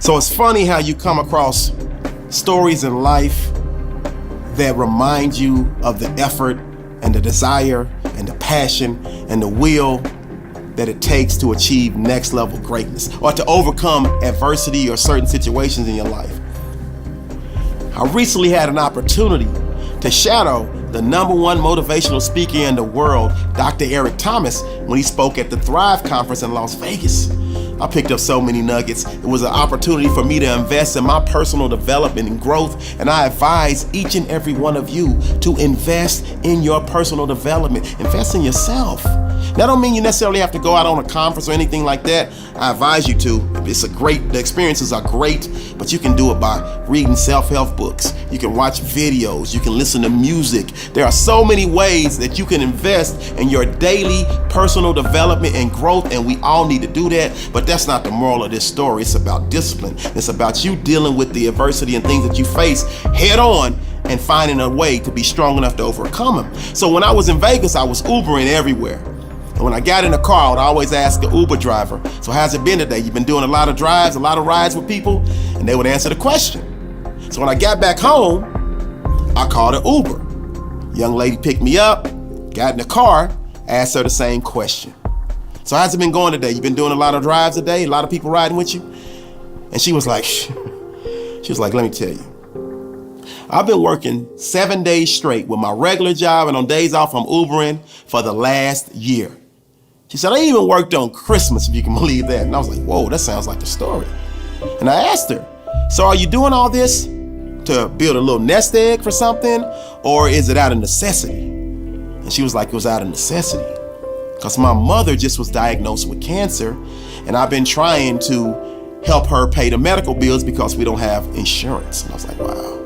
So it's funny how you come across stories in life that remind you of the effort and the desire and the passion and the will that it takes to achieve next level greatness or to overcome adversity or certain situations in your life. I recently had an opportunity to shadow the #1 motivational speaker in the world, Dr. Eric Thomas, when he spoke at the Thrive Conference in Las Vegas. I picked up so many nuggets. It was an opportunity for me to invest in my personal development and growth, and I advise each and every one of you to invest in your personal development. Invest in yourself. That don't mean you necessarily have to go out on a conference or anything like that. I advise you to. The experiences are great, but you can do it by reading self-help books. You can watch videos, you can listen to music. There are so many ways that you can invest in your daily personal development and growth, and we all need to do that, but that's not the moral of this story. It's about discipline. It's about you dealing with the adversity and things that you face head on and finding a way to be strong enough to overcome them. So when I was in Vegas, I was Ubering everywhere. And when I got in the car, I would always ask the Uber driver, so how's it been today? You've been doing a lot of drives, a lot of rides with people? And they would answer the question. So when I got back home, I called an Uber. Young lady picked me up, got in the car, asked her the same question. So how's it been going today? You've been doing a lot of drives today? A lot of people riding with you? And she was like, let me tell you. I've been working 7 days straight with my regular job, and on days off, I'm Ubering for the last year. She said, I even worked on Christmas, if you can believe that. And I was like, whoa, that sounds like the story. And I asked her, so are you doing all this to build a little nest egg for something, or is it out of necessity? And she was like, it was out of necessity. Because my mother just was diagnosed with cancer, and I've been trying to help her pay the medical bills because we don't have insurance. And I was like, wow.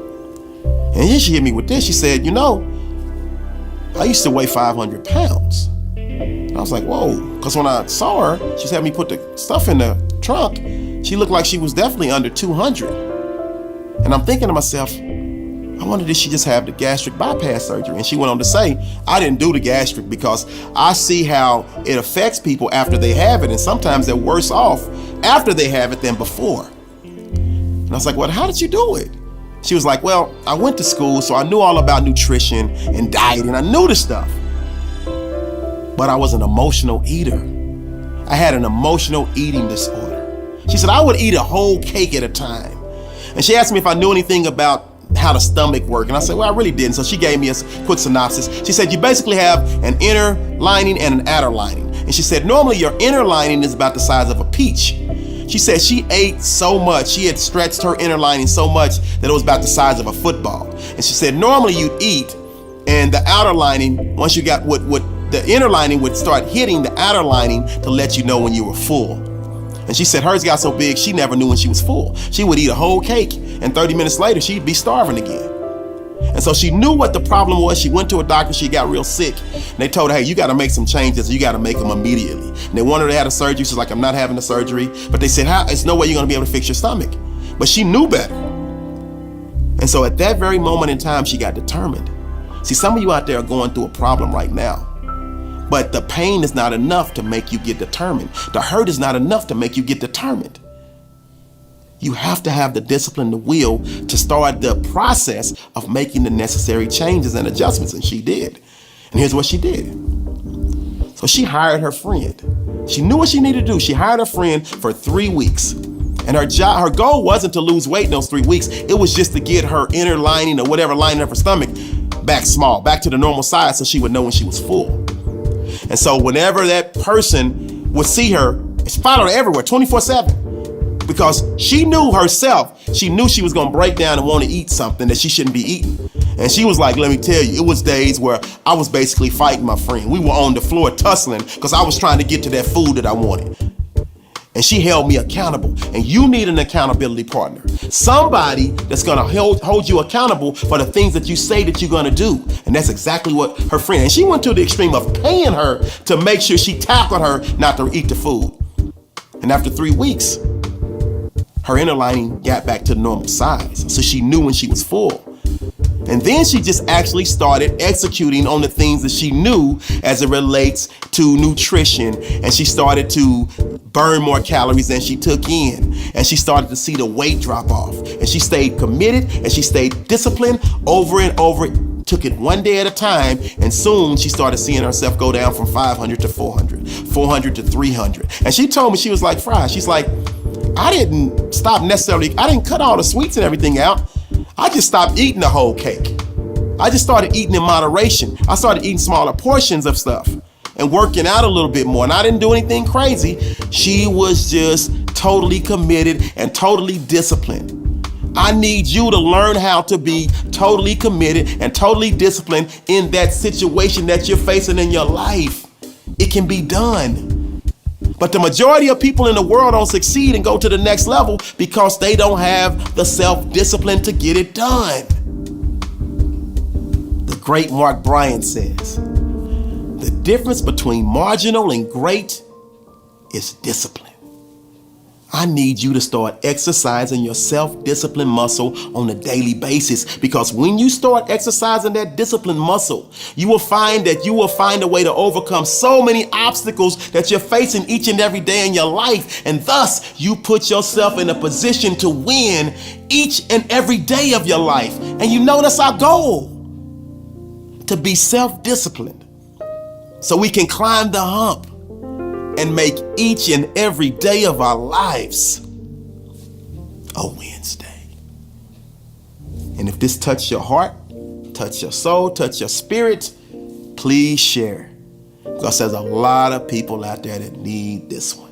And then she hit me with this. She said, I used to weigh 500 pounds. And I was like, whoa. Because when I saw her, she had me put the stuff in the trunk. She looked like she was definitely under 200. And I'm thinking to myself, I wonder, did she just have the gastric bypass surgery? And she went on to say, I didn't do the gastric because I see how it affects people after they have it. And sometimes they're worse off after they have it than before. And I was like, well, how did you do it? She was like, well, I went to school, so I knew all about nutrition and diet, and I knew the stuff. But I was an emotional eater. I had an emotional eating disorder. She said, I would eat a whole cake at a time. And she asked me if I knew anything about how the stomach worked. And I said, well, I really didn't. So she gave me a quick synopsis. She said, you basically have an inner lining and an outer lining. And she said, normally your inner lining is about the size of a peach. She said she ate so much, she had stretched her inner lining so much that it was about the size of a football. And she said normally you'd eat, and the outer lining, once you got the inner lining would start hitting the outer lining to let you know when you were full. And she said hers got so big she never knew when she was full. She would eat a whole cake, and 30 minutes later she'd be starving again. And so she knew what the problem was. She went to a doctor, she got real sick. And they told her, hey, you gotta make some changes, you gotta make them immediately. And they wanted her to have a surgery. She's like, I'm not having the surgery. But they said, there's no way you're gonna be able to fix your stomach. But she knew better. And so at that very moment in time, she got determined. See, some of you out there are going through a problem right now. But the pain is not enough to make you get determined. The hurt is not enough to make you get determined. You have to have the discipline, the will to start the process of making the necessary changes and adjustments, and she did. And here's what she did. So she hired her friend. She knew what she needed to do. She hired her friend for 3 weeks. And her goal wasn't to lose weight in those 3 weeks. It was just to get her inner lining or whatever lining of her stomach back small, back to the normal size so she would know when she was full. And so whenever that person would see her, she followed her everywhere, 24/7. Because she knew herself, she knew she was gonna break down and want to eat something that she shouldn't be eating. And she was like, let me tell you, it was days where I was basically fighting my friend. We were on the floor tussling because I was trying to get to that food that I wanted. And she held me accountable. And you need an accountability partner. Somebody that's gonna hold you accountable for the things that you say that you're gonna do. And that's exactly what her friend, and she went to the extreme of paying her to make sure she tackled her not to eat the food. And after 3 weeks, her inner lining got back to the normal size. So she knew when she was full. And then she just actually started executing on the things that she knew as it relates to nutrition. And she started to burned more calories than she took in. And she started to see the weight drop off. And she stayed committed and she stayed disciplined over and over. Took it one day at a time, and soon she started seeing herself go down from 500 to 400, 400 to 300. And she told me, she was like, Fri, she's like, I didn't cut all the sweets and everything out. I just stopped eating the whole cake. I just started eating in moderation. I started eating smaller portions of stuff and working out a little bit more. And I didn't do anything crazy. She was just totally committed and totally disciplined. I need you to learn how to be totally committed and totally disciplined in that situation that you're facing in your life. It can be done. But the majority of people in the world don't succeed and go to the next level because they don't have the self-discipline to get it done. The great Mark Bryan says, the difference between marginal and great is discipline. I need you to start exercising your self-discipline muscle on a daily basis, because when you start exercising that discipline muscle, you will find that you will find a way to overcome so many obstacles that you're facing each and every day in your life. And thus you put yourself in a position to win each and every day of your life. And you know that's our goal, to be self-disciplined so we can climb the hump and make each and every day of our lives a Wednesday. And if this touched your heart, touch your soul, touch your spirit, please share. Because there's a lot of people out there that need this one.